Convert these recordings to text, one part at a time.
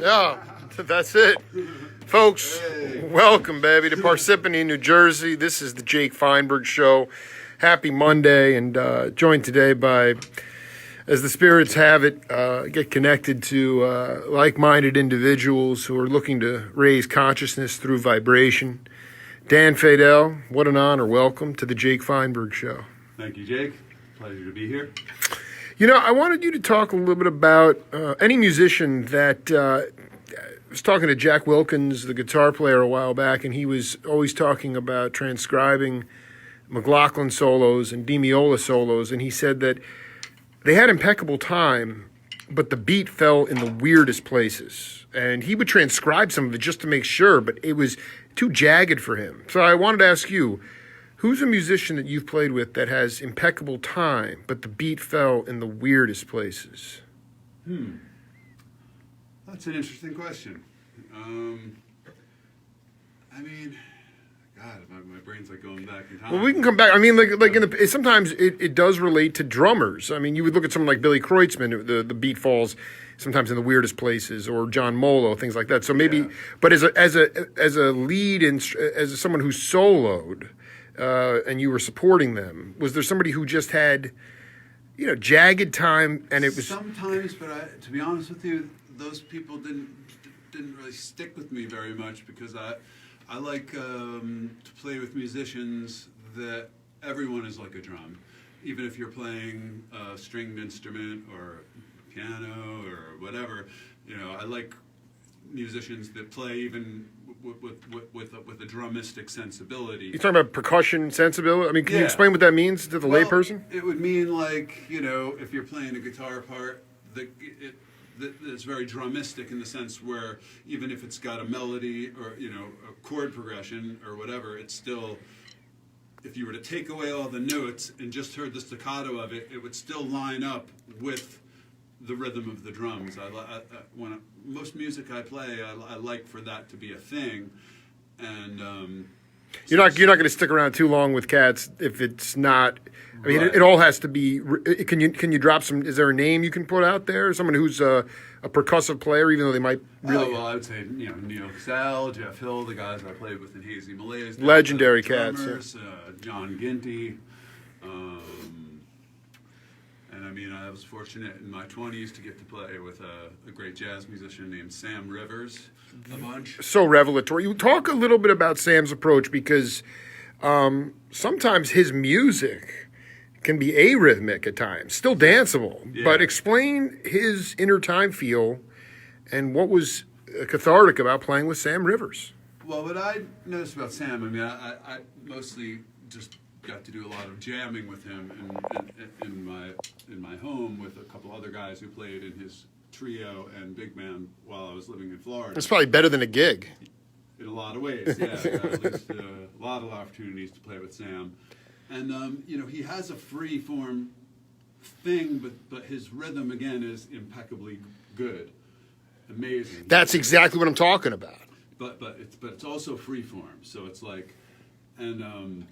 Yeah, that's it. Folks, welcome, baby, to Parsippany, New Jersey. This is the Jake Feinberg Show. Happy Monday, and joined today by, as the spirits have it, get connected to like-minded individuals who are looking to raise consciousness through vibration. Dan Fadel, what an honor. Welcome to the Jake Feinberg Show. Thank you, Jake. Pleasure to be here. You know, I wanted you to talk a little bit about any musician that I was talking to Jack Wilkins, the guitar player, a while back, and he was always talking about transcribing McLaughlin solos and Demiola solos, and he said that they had impeccable time, but the beat fell in the weirdest places. And he would transcribe some of it just to make sure, but it was too jagged for him. So I wanted to ask you, who's a musician that you've played with that has impeccable time, but the beat fell in the weirdest places? That's an interesting question. I mean, God, my brain's like going back in time. Well, we can come back. I mean, like in the sometimes it does relate to drummers. I mean, you would look at someone like Billy Kreutzmann, the beat falls sometimes in the weirdest places, or John Molo, things like that. So maybe, yeah. But as a lead and as someone who soloed, and you were supporting them, was there somebody who just had, jagged time and it was sometimes? But to be honest with you, those people didn't really stick with me very much because I like to play with musicians that everyone is like a drum, even if you're playing a stringed instrument or piano or whatever. I like musicians that play even with a drumistic sensibility. You're talking about percussion sensibility? I mean, can you explain what that means to the layperson? It would mean like, if you're playing a guitar part, it's very drumistic in the sense where even if it's got a melody or, a chord progression or whatever, it's still, if you were to take away all the notes and just heard the staccato of it, it would still line up with the rhythm of the drums. Most music I play, I like for that to be a thing, and you're not going to stick around too long with cats if it's not. I mean, right. It all has to be. Can you drop some? Is there a name you can put out there? Someone who's a percussive player, even though they might really. Oh well, I would say Neil Casal, Jeff Hill, the guys I played with in Hazy, Malaze, legendary cats. John Ginty. And I mean, I was fortunate in my 20s to get to play with a great jazz musician named Sam Rivers a bunch. So revelatory. You talk a little bit about Sam's approach because sometimes his music can be arrhythmic at times, still danceable. Yeah. But explain his inner time feel and what was cathartic about playing with Sam Rivers. Well, what I noticed about Sam, I mean, I mostly just got to do a lot of jamming with him in my home with a couple other guys who played in his trio and big band while I was living in Florida. It's probably better than a gig. In a lot of ways, yeah. At least a lot of opportunities to play with Sam. And, he has a free form thing, but his rhythm, again, is impeccably good. Amazing. That's exactly what I'm talking about. But it's also free form, so it's like, and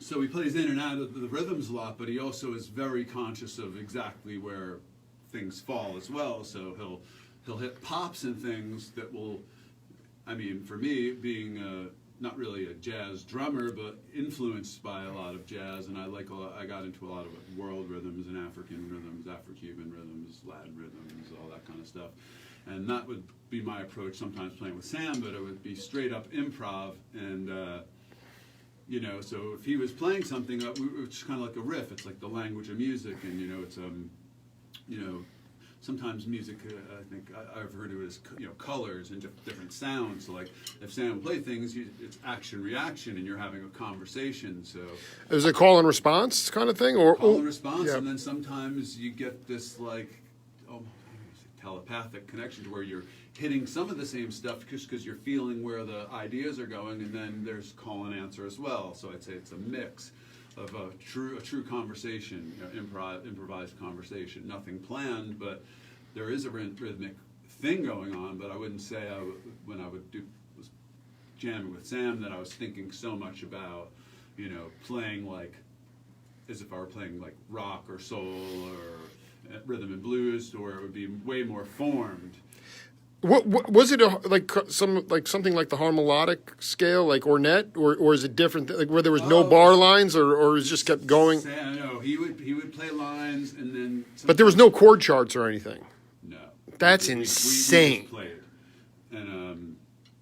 so he plays in and out of the rhythms a lot, but he also is very conscious of exactly where things fall as well. So he'll hit pops and things that will, I mean, for me, being not really a jazz drummer, but influenced by a lot of jazz, and I got into a lot of world rhythms and African rhythms, Afro-Cuban rhythms, Latin rhythms, all that kind of stuff. And that would be my approach sometimes playing with Sam, but it would be straight up improv. And, so if he was playing something, it's kind of like a riff. It's like the language of music. And, it's, sometimes music, I think I've heard of it as, colors and different sounds. So like if Sam will play things, it's action reaction, and you're having a conversation. So is it call and response kind of thing, or call and response, yeah. And then sometimes you get this like telepathic connection to where you're hitting some of the same stuff just because you're feeling where the ideas are going, and then there's call and answer as well. So I'd say it's a mix of a true conversation, improvised conversation, nothing planned, but there is a rhythmic thing going on. But I wouldn't say when I was jamming with Sam that I was thinking so much about playing like as if I were playing like rock or soul or rhythm and blues, or it would be way more formed. What was it something like the harmonic scale, like Ornette, or is it different? Like where there was no bar lines, or it just kept going? No, he would play lines and then. But there was no chord charts or anything. No, That's we insane. just played, and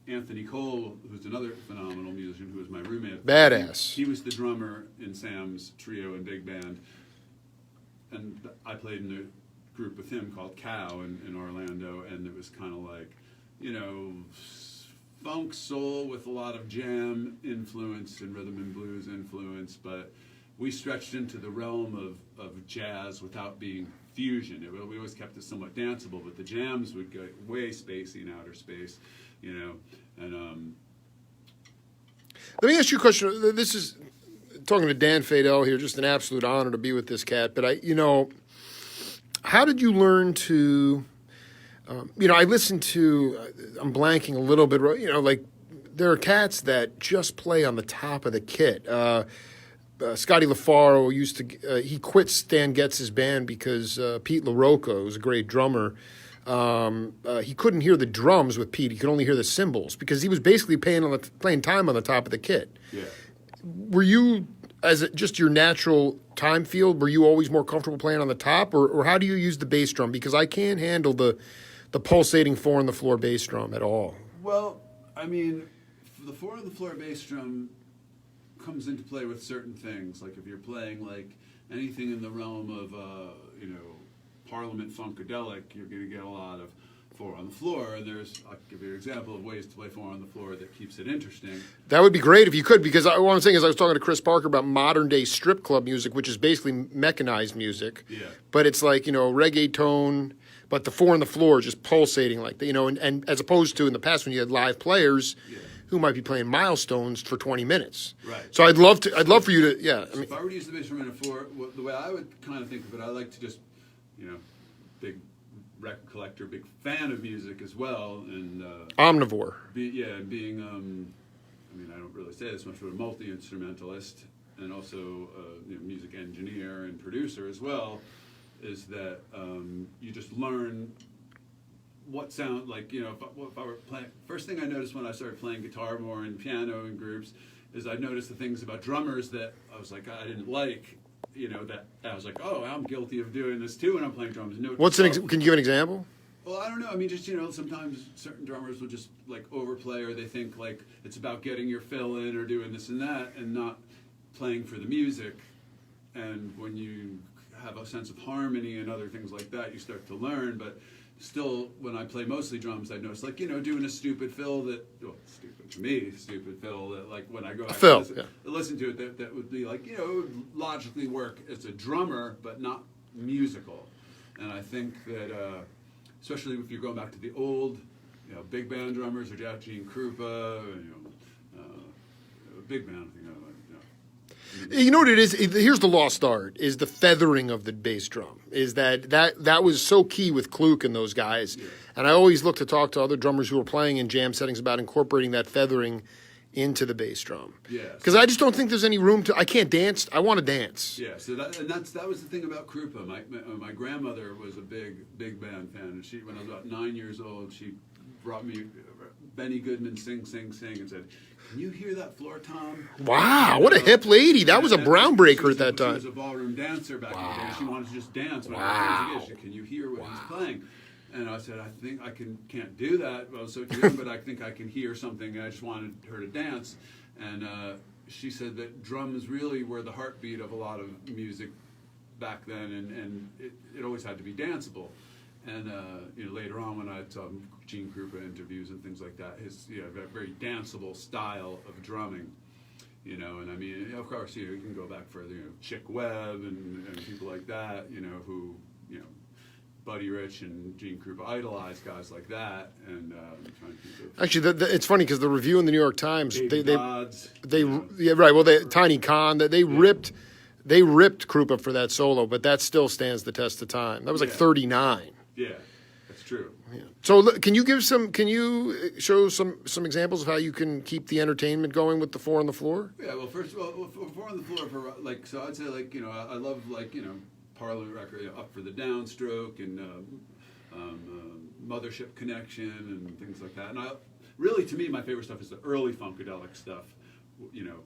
Anthony Cole, who's another phenomenal musician, who was my roommate. Badass. He was the drummer in Sam's trio and big band, and I played in the group with him called Cow in Orlando, and it was kind of like, funk soul with a lot of jam influence and rhythm and blues influence, but we stretched into the realm of jazz without being fusion. We always kept it somewhat danceable, but the jams would go way spacey in outer space, and Let me ask you a question. This is talking to Dan Fadel here. Just an absolute honor to be with this cat. But how did you learn to? I listened to. I'm blanking a little bit. Like there are cats that just play on the top of the kit. Scotty LaFaro used to. He quit Stan Getz's band because Pete LaRocca, who's a great drummer. He couldn't hear the drums with Pete. He could only hear the cymbals because he was basically playing time on the top of the kit. yeah. Were you, just your natural time field, were you always more comfortable playing on the top, or how do you use the bass drum? Because I can't handle the pulsating 4-on-the-floor bass drum at all. Well, I mean, the 4-on-the-floor bass drum comes into play with certain things. Like if you're playing like anything in the realm of Parliament Funkadelic, you're going to get a lot of 4-on-the-floor, and I'll give you an example of ways to play 4-on-the-floor that keeps it interesting. That would be great if you could, because what I'm saying is I was talking to Chris Parker about modern-day strip club music, which is basically mechanized music. Yeah. But it's like, reggaeton, but the 4-on-the-floor is just pulsating like that, and as opposed to in the past when you had live players who might be playing milestones for 20 minutes. Right. So I'd love for you to, If I were to use the bass drum in a 4, the way I would kind of think of it, I like to just, big record collector, big fan of music as well, and omnivore. Being I don't really say this much, but a multi-instrumentalist and also music engineer and producer as well, is that you just learn what sound like if I were playing. First thing I noticed when I started playing guitar more and piano in groups is I noticed the things about drummers that I was like I didn't like. That I was like, oh, I'm guilty of doing this too when I'm playing drums. Can you give an example? Well, I don't know. I mean, just sometimes certain drummers will just like overplay, or they think like it's about getting your fill in or doing this and that, and not playing for the music. And when you have a sense of harmony and other things like that, you start to learn. But still, when I play mostly drums, I notice like doing a stupid fill stupid to me, stupid fill that like when I go back listen to it, that would be like it would logically work as a drummer, but not musical. And I think that especially if you're going back to the old, big band drummers or Gene Krupa, big band, You know what it is? Here's the lost art: is the feathering of the bass drum. Is that was so key with Kluk and those guys, and I always look to talk to other drummers who are playing in jam settings about incorporating that feathering into the bass drum. Yeah. Because I just don't think there's any room to. I can't dance. I want to dance. Yeah. So that was the thing about Krupa. My grandmother was a big band fan, and when I was about 9 years old, she brought me Benny Goodman Sing, and said, "Can you hear that floor tom?" Wow, what a hip lady. That was a groundbreaker at that time. She was a ballroom dancer back in the day. She wanted to just dance. Can you hear what he's playing? And I said, I think I can't do that. I was so young, but I think I can hear something. I just wanted her to dance. And she said that drums really were the heartbeat of a lot of music back then, and it always had to be danceable. And later on, when I saw Gene Krupa interviews and things like that, his very danceable style of drumming, and I mean, of course, you can go back further, Chick Webb and people like that, who Buddy Rich and Gene Krupa idolized guys like that, and I'm trying to think of actually, it's funny because the review in the New York Times, Tiny Khan, they ripped Krupa for that solo, but that still stands the test of time. That was like 39. Yeah, that's true. Yeah. So can you show some examples of how you can keep the entertainment going with the 4-on-the-floor? Yeah, well, first of all, 4-on-the-floor so I'd say I love Parliament record, Up for the Downstroke, and Mothership Connection and things like that. And really, to me, my favorite stuff is the early Funkadelic stuff. You know,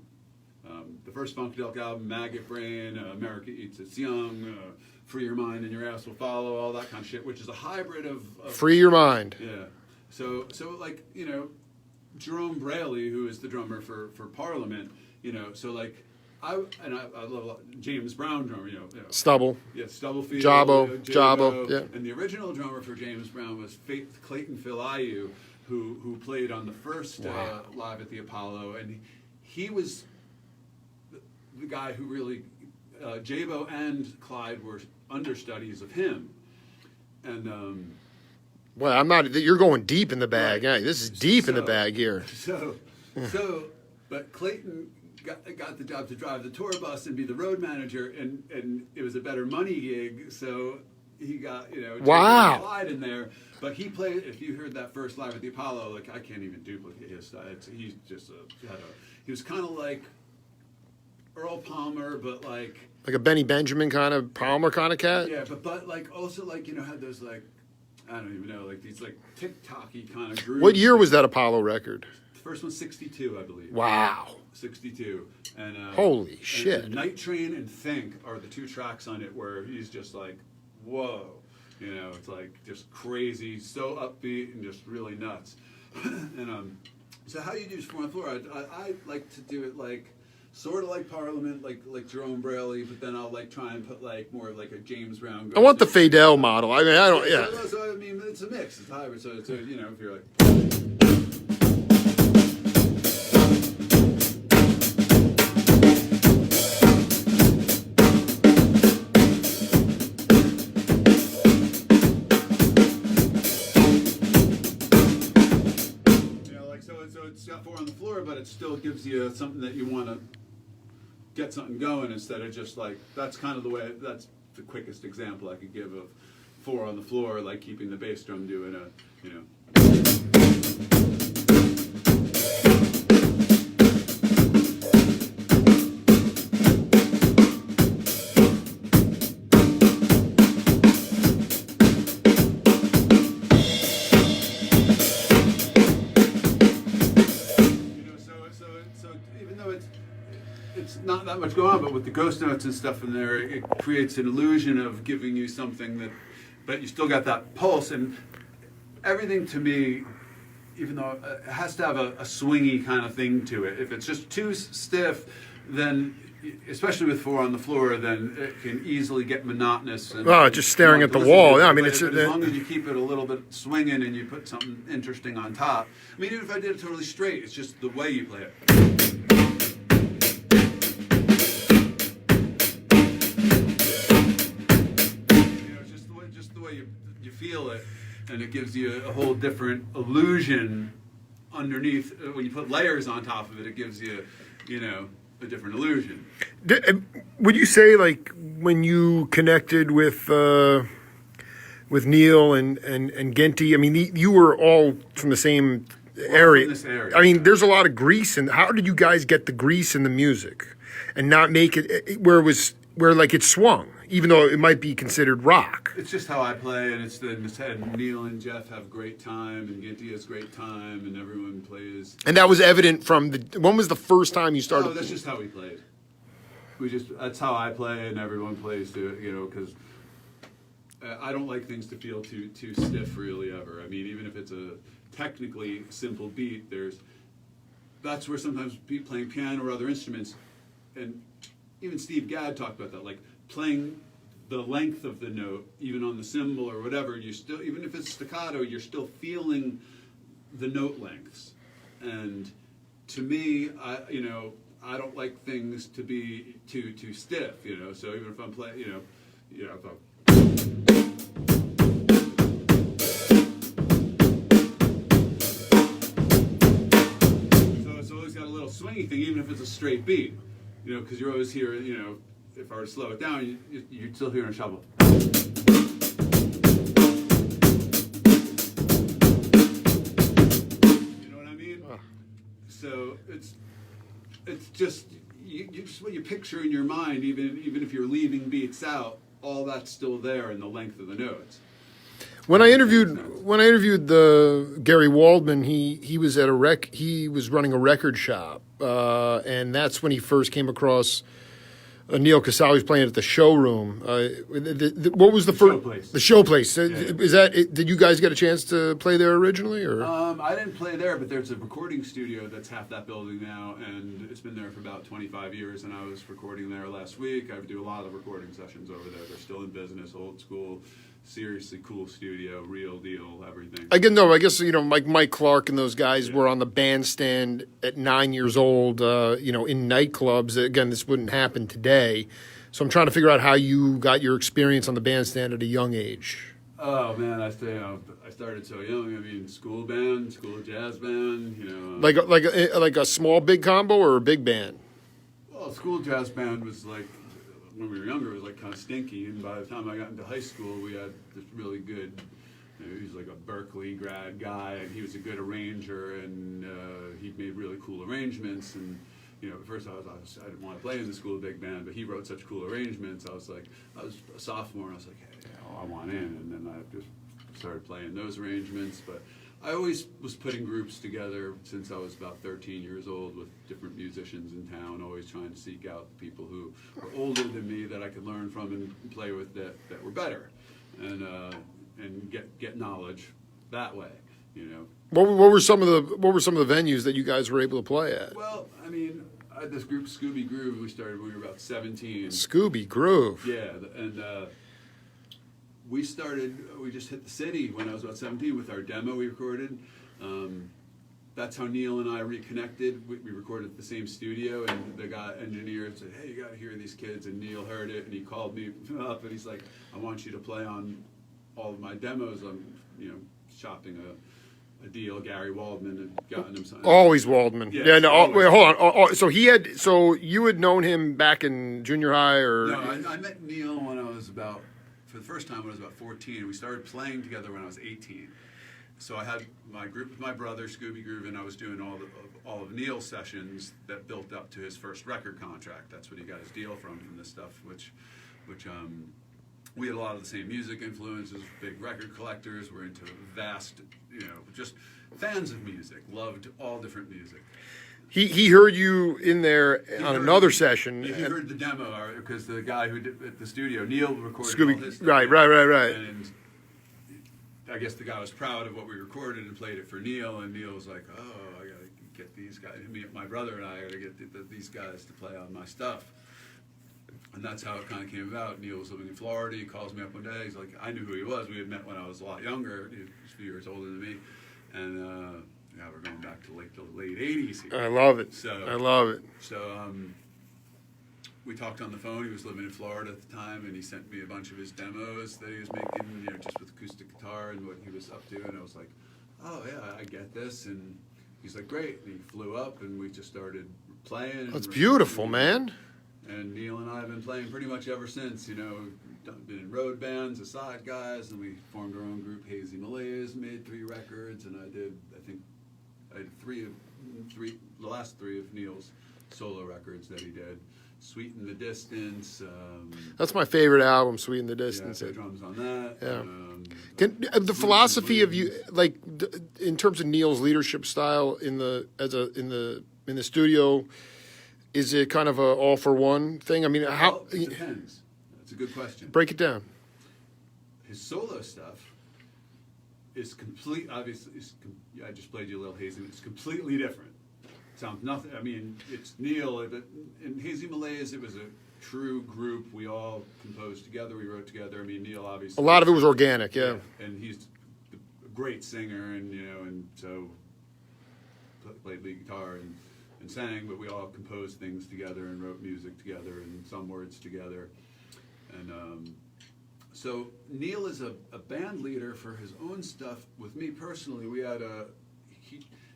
the first Funkadelic album, Maggot Brain, America Eats Its Young, Free Your Mind and Your Ass Will Follow, all that kind of shit, which is a hybrid of Free Your Mind. Yeah. So like, you know, Jerome Braley, who is the drummer for Parliament, you know, so like, I love a lot, James Brown drummer, you know. Stubble. Yeah, Stubblefield. Jabo, yeah. And the original drummer for James Brown was Clayton Philayu, who played on the first Live at the Apollo, and he was the guy who really, Jabo and Clyde were understudies of him, and Well, I'm not. You're going deep in the bag. Right. Hey, this is deep in the bag here. But Clayton got the job to drive the tour bus and be the road manager, and it was a better money gig, so he got, you know, Wow. Clyde in there. But he played, if you heard that first Live at the Apollo, like, I can't even duplicate his style. He's just he was kind of like Earl Palmer, but like a Benny Benjamin kind of, Palmer kind of cat? yeah, but like also like, you know, had those like, I don't even know, like these like tick-tocky kind of grooves. What year was that Apollo record? The first one's 62, I believe. Wow. 62. And Holy and shit. Night Train and Think are the two tracks on it where he's just like, whoa. You know, it's like just crazy, so upbeat and just really nuts. And so how you do Four on the Floor? I like to do it like sort of like Parliament, like Jerome Braley, but then I'll like try and put like more of like a James Brown. I want the Fadel model. I mean, I don't. Yeah. So I mean, it's a mix. It's a hybrid. So you know, if you're like. So it's got Four on the Floor, but it still gives you something that you want to get something going instead of just like, that's kind of the way, that's the quickest example I could give of Four on the Floor, like keeping the bass drum doing a, you know. Not that much going on, but with the ghost notes and stuff in there, it creates an illusion of giving you something that, but you still got that pulse. And everything to me, even though it has to have a swingy kind of thing to it. If it's just too stiff, then, especially with Four on the Floor, then it can easily get monotonous. And, just staring at the wall. Yeah, I mean, but as long as you keep it a little bit swinging and you put something interesting on top. I mean, even if I did it totally straight, it's just the way you play it. You feel it, and it gives you a whole different illusion underneath. When you put layers on top of it, it gives you, you know, a different illusion. Would you say, like, when you connected with Neil and Genty, I mean, you were all from the same area. From this area. I mean, there's a lot of grease, and how did you guys get the grease in the music and not make it where it swung, even though it might be considered rock? It's just how I play, and and Neil and Jeff have great time, and Genty has great time, and everyone plays. And that was evident from when was the first time you started? Oh, that's just how we played. That's how I play, and everyone plays to it, you know, because I don't like things to feel too stiff, really, ever. I mean, even if it's a technically simple beat, that's where sometimes playing piano or other instruments, and even Steve Gadd talked about that, like playing the length of the note, even on the cymbal or whatever, you still, even if it's staccato, you're still feeling the note lengths. And to me, I don't like things to be too stiff, you know. So even if I'm playing, you know, if I'm it's always got a little swingy thing, even if it's a straight beat, you know, because you're always hearing, you know, if I were to slow it down, you'd still hear a shuffle. You know what I mean? So it's just just what you picture in your mind, even if you're leaving beats out, all that's still there in the length of the notes. When I interviewed the Gary Waldman, he was at he was running a record shop, and that's when he first came across Neil Casale. Was playing at the showroom. What was the first? Showplace. The showplace. Yeah. Is that? Did you guys get a chance to play there originally, or? I didn't play there, but there's a recording studio that's half that building now, and it's been there for about 25 years. And I was recording there last week. I do a lot of recording sessions over there. They're still in business, old school, seriously cool studio, real deal, everything. I guess like Mike Clark and those guys were on the bandstand at 9 years old. In nightclubs. Again, this wouldn't happen today. So I'm trying to figure out how you got your experience on the bandstand at a young age. Oh man, I started so young. I mean, school jazz band. Like a small big combo or a big band. Well, school jazz band was like, when we were younger, it was like kind of stinky. And by the time I got into high school, we had this really good. He was like a Berkeley grad guy, and he was a good arranger, and he made really cool arrangements. And at first I didn't want to play in the school big band, but he wrote such cool arrangements. I was a sophomore, and I was like, hey, I want in. And then I just started playing those arrangements. But I always was putting groups together since I was about 13 years old with different musicians in town, always trying to seek out people who were older than me that I could learn from and play with that were better, and get knowledge that way. What were some of the venues that you guys were able to play at? Well, I mean, I had this group Scooby Groove. We started when we were about 17. Scooby Groove. Yeah, and we just hit the city when I was about 17 with our demo we recorded. That's how Neil and I reconnected. We recorded at the same studio, and the engineer said, hey, you got to hear these kids. And Neil heard it, and he called me up, and he's like, I want you to play on all of my demos. I'm, shopping a deal, Gary Waldman, and gotten him signed. Always Waldman. Yes, Yeah, no, always. wait, hold on. So you had known him back in junior high, or? No, I met Neil when I was for the first time when I was about 14. We started playing together when I was 18. So I had my group with my brother, Scooby Groove, and I was doing all of Neil's sessions that built up to his first record contract. That's what he got his deal from this stuff, which we had a lot of the same music influences, big record collectors, we're into vast, just fans of music, loved all different music. He heard you in there on another session. He heard the demo, because the guy who did at the studio, Neil, recorded all his stuff. Right. And I guess the guy was proud of what we recorded and played it for Neil, and Neil was like, oh, I got to get these guys, my brother and I got to get these guys to play on my stuff. And that's how it kind of came about. Neil was living in Florida. He calls me up one day. He's like, I knew who he was. We had met when I was a lot younger. He was a few years older than me. And we're going back to the late 80s here. I love it. I love it. So we talked on the phone. He was living in Florida at the time, and he sent me a bunch of his demos that he was making, just with acoustic guitar and what he was up to. And I was like, oh, yeah, I get this. And he's like, great. And he flew up, and we just started playing. That's beautiful, man. And Neil and I have been playing pretty much ever since. Been in road bands, aside guys, and we formed our own group, Hazy, Malaze, made 3 records, and I had the last 3 of Neil's solo records that he did. Sweet in the Distance. That's my favorite album, Sweet in the Distance. Yeah, I play drums on that. Yeah. The philosophy of you, in terms of Neil's leadership style in the studio, is it kind of a all for one thing? I mean, how? Well, it depends. That's a good question. Break it down. His solo stuff is complete. Obviously, I just played you a little Hazy. It's completely different. Sounds nothing. I mean, it's Neil. In Hazy Malaze, it was a true group. We all composed together. We wrote together. I mean, Neil obviously. A lot of it was organic, yeah. And he's a great singer, and so played lead guitar and sang, but we all composed things together and wrote music together and some words together. And so Neil is a band leader for his own stuff. With me personally, we had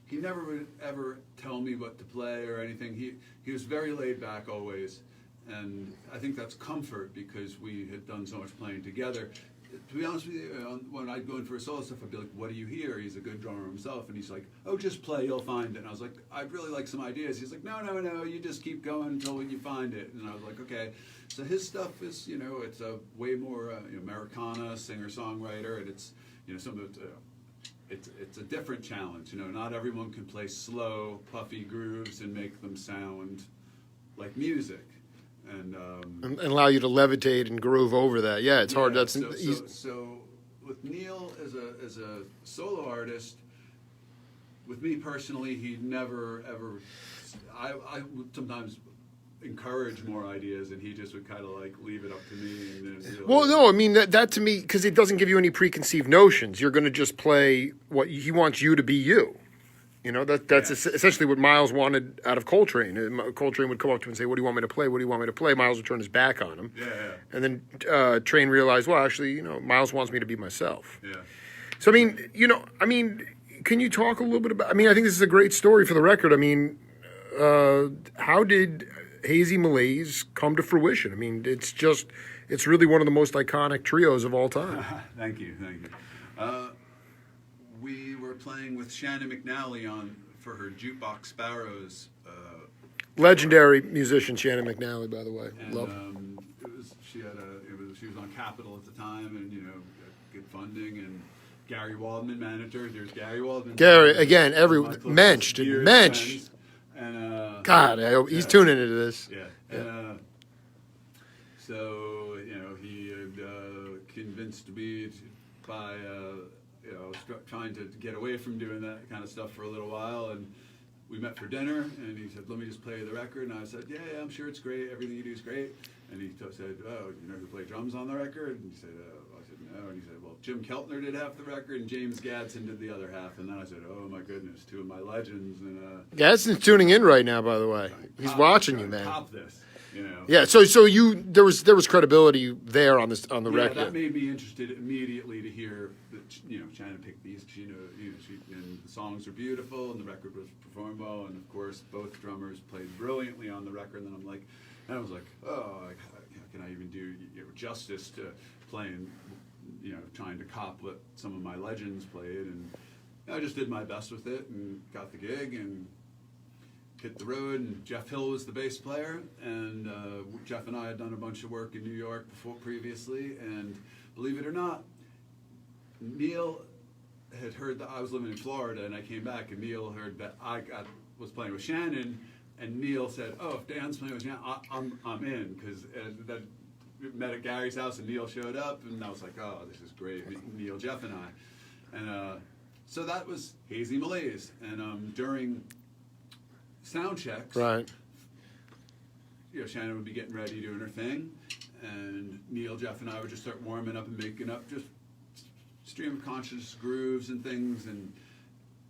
he never would ever tell me what to play or anything. He was very laid back always, and I think that's comfort because we had done so much playing together. To be honest with you, when I'd go in for a solo stuff, I'd be like, what do you hear? He's a good drummer himself. And he's like, oh, just play, you'll find it. And I was like, I'd really like some ideas. He's like, no, you just keep going until you find it. And I was like, okay. So his stuff is, it's a way more Americana, singer-songwriter, and some of it. It's a different challenge. Not everyone can play slow, puffy grooves and make them sound like music, and allow you to levitate and groove over that. Yeah, it's hard. That's so with Neil as a solo artist. With me personally, he never ever. I would sometimes encourage more ideas, and he just would kind of like leave it up to me. And then really, well, no, I mean that to me, because it doesn't give you any preconceived notions. You're going to just play what he wants you to be. You know that's essentially what Miles wanted out of Coltrane. Coltrane would come up to him and say, "What do you want me to play? What do you want me to play?" Miles would turn his back on him. Yeah. And then Train realized, well, actually, Miles wants me to be myself. Yeah. So I mean. Can you talk a little bit about? I mean, I think this is a great story for the record. I mean, how did Hazy Malaze come to fruition? I mean, it's really one of the most iconic trios of all time. Thank you. We were playing with Shannon McNally for her Jukebox Sparrows. Legendary musician Shannon McNally, by the way. And, Love her. she was on Capitol at the time, and good funding and. Gary Waldman, manager. There's Gary Waldman. Gary, again, Mensch. And God, I hope he's tuning into this. Yeah. And so he had convinced me by trying to get away from doing that kind of stuff for a little while, and we met for dinner, and he said, "Let me just play the record," and I said, "Yeah, I'm sure it's great. Everything you do is great." And he said, "Oh, you know who played drums on the record?" And he said, I said, "No." And he said, "Well, Jim Keltner did half the record, and James Gadsden did the other half." And then I said, "Oh my goodness, two of my legends." And Gadsden's tuning in right now, by the way. He's watching you, man. Top this, Yeah. So there was credibility there on the record. That made me interested immediately to hear that Shannon picked these. And the songs are beautiful, and the record was performed well, and of course both drummers played brilliantly on the record. And then I was like, oh, how can I even do justice to playing, trying to cop what some of my legends played, and I just did my best with it and got the gig and hit the road. And Jeff Hill was the bass player, and Jeff and I had done a bunch of work in New York previously, and believe it or not, Neil had heard that I was living in Florida, and I came back, and Neil heard that was playing with Shannon, and Neil said, "Oh, if Dan's playing with Shannon, I'm in," because that met at Gary's house, and Neil showed up, and I was like, "Oh, this is great." Neil, Jeff, and I, and so that was Hazy Malaze, and during sound checks, right? Shannon would be getting ready, doing her thing, and Neil, Jeff, and I would just start warming up and making up just stream of conscious grooves and things. And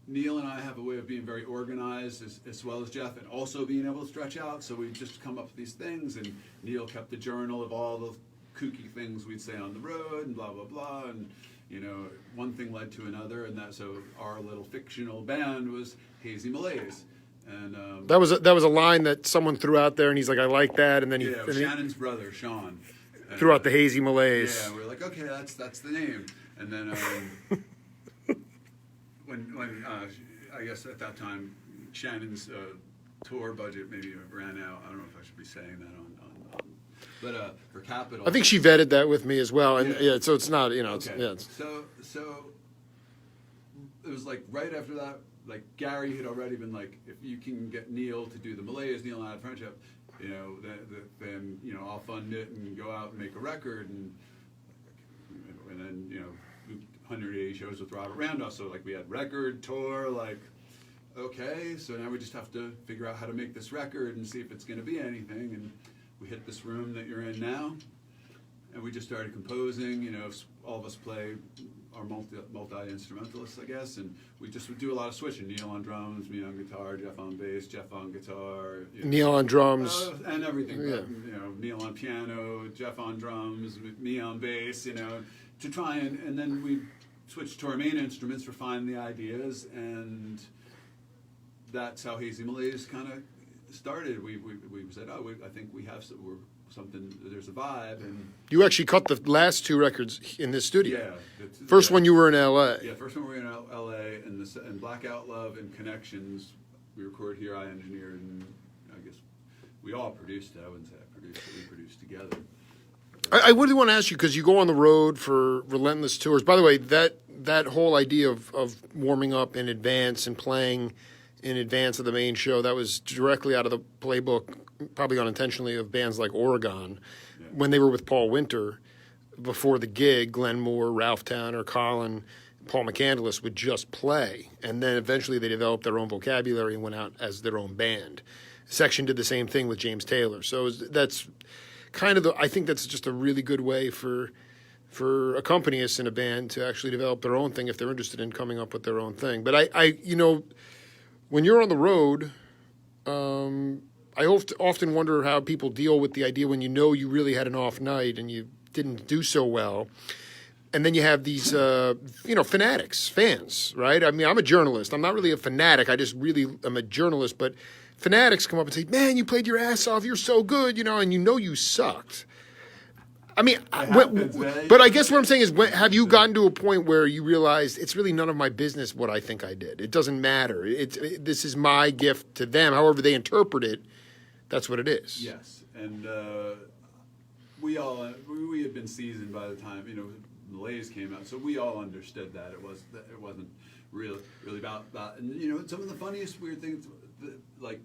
Neil and I have a way of being very organized, as well as Jeff, and also being able to stretch out. So we just come up with these things, and Neil kept a journal of all the kooky things we'd say on the road, and blah blah blah, and one thing led to another, and so our little fictional band was Hazy Malaze. And that was a line that someone threw out there, and he's like, "I like that," and then Shannon's brother Sean threw out the Hazy Malaze. Yeah, we were like, "Okay, that's the name." And then when I guess at that time Shannon's tour budget maybe ran out. I don't know if I should be saying that on but for Capitol. I think she vetted that with me as well, and so it's not okay. So it was like right after that, like Gary had already been like, if you can get Neil to do the Malaze, Neil and I had friendship, then I'll fund it and go out and make a record, and then 180 shows with Robert Randolph. So like we had record, tour, like, okay, so now we just have to figure out how to make this record and see if it's going to be anything. And we hit this room that you're in now, and we just started composing. All of us play, are multi-instrumentalists, I guess, and we just would do a lot of switching. Neil on drums, me on guitar, Jeff on bass, Jeff on guitar. Neil on drums. And everything. Yeah. Neil on piano, Jeff on drums, me on bass, to try and then we switched to our main instruments for finding the ideas, and that's how Hazy Malaze kind of started. We said, I think we have something. There's a vibe, and you actually cut the last two records in this studio. Yeah. First one you were in L.A. Yeah, first one we were in L.A. and Blackout, Love, and Connections we record here. I engineered, and I guess we all produced it. I wouldn't say I produced it. We produced together. I really want to ask you, because you go on the road for Relentless tours. By the way, that whole idea of warming up in advance and playing in advance of the main show, that was directly out of the playbook, probably unintentionally, of bands like Oregon. Yeah. When they were with Paul Winter, before the gig, Glenn Moore, Ralph Towner, Colin, Paul McCandless would just play. And then eventually they developed their own vocabulary and went out as their own band. Section did the same thing with James Taylor. So that's kind of I think that's just a really good way for accompanists in a band to actually develop their own thing if they're interested in coming up with their own thing. But I when you're on the road, I often wonder how people deal with the idea when you really had an off night and you didn't do so well. And then you have these, fanatics, fans, right? I mean, I'm a journalist. I'm not really a fanatic. I just really am a journalist. But fanatics come up and say, man, you played your ass off. You're so good, and you sucked. I mean, but I guess what I'm saying is, have you gotten to a point where you realized it's really none of my business what I think I did? It doesn't matter. This is my gift to them. However they interpret it, that's what it is. Yes, and we had been seasoned by the time Malaze came out, so we all understood that it wasn't really about that. And some of the funniest weird things, like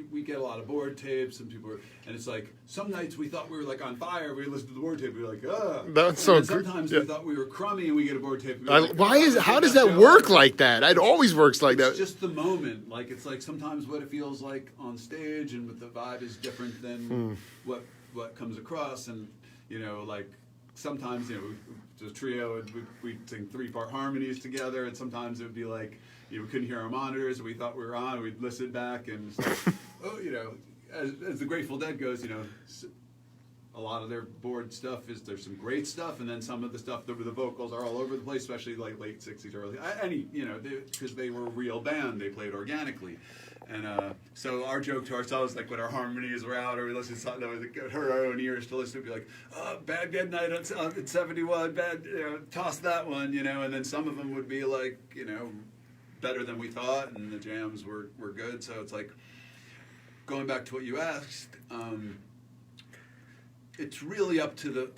we get a lot of board tapes, and and it's like some nights we thought we were like on fire. We listened to the board tape, we were like, ugh. That's so. Sometimes we thought we were crummy, and we get a board tape. How does that work like that? It always works like that. It's just the moment. Like it's like sometimes what it feels like on stage, and the vibe is different than what comes across, and like sometimes the trio we'd sing 3-part harmonies together, and sometimes it would be like we couldn't hear our monitors, and we thought we were on, and we'd listen back, and as the Grateful Dead goes, a lot of their board stuff there's some great stuff, and then some of the stuff the vocals are all over the place, especially like late 60s, early because they were a real band, they played organically. And so our joke to ourselves, like when our harmonies were out, or we listened to something that would hurt our own ears to listen to, be like, oh, bad good night at 71, bad, toss that one, and then some of them would be like, better than we thought, and the jams were good. So it's like, going back to what you asked, it's really up to the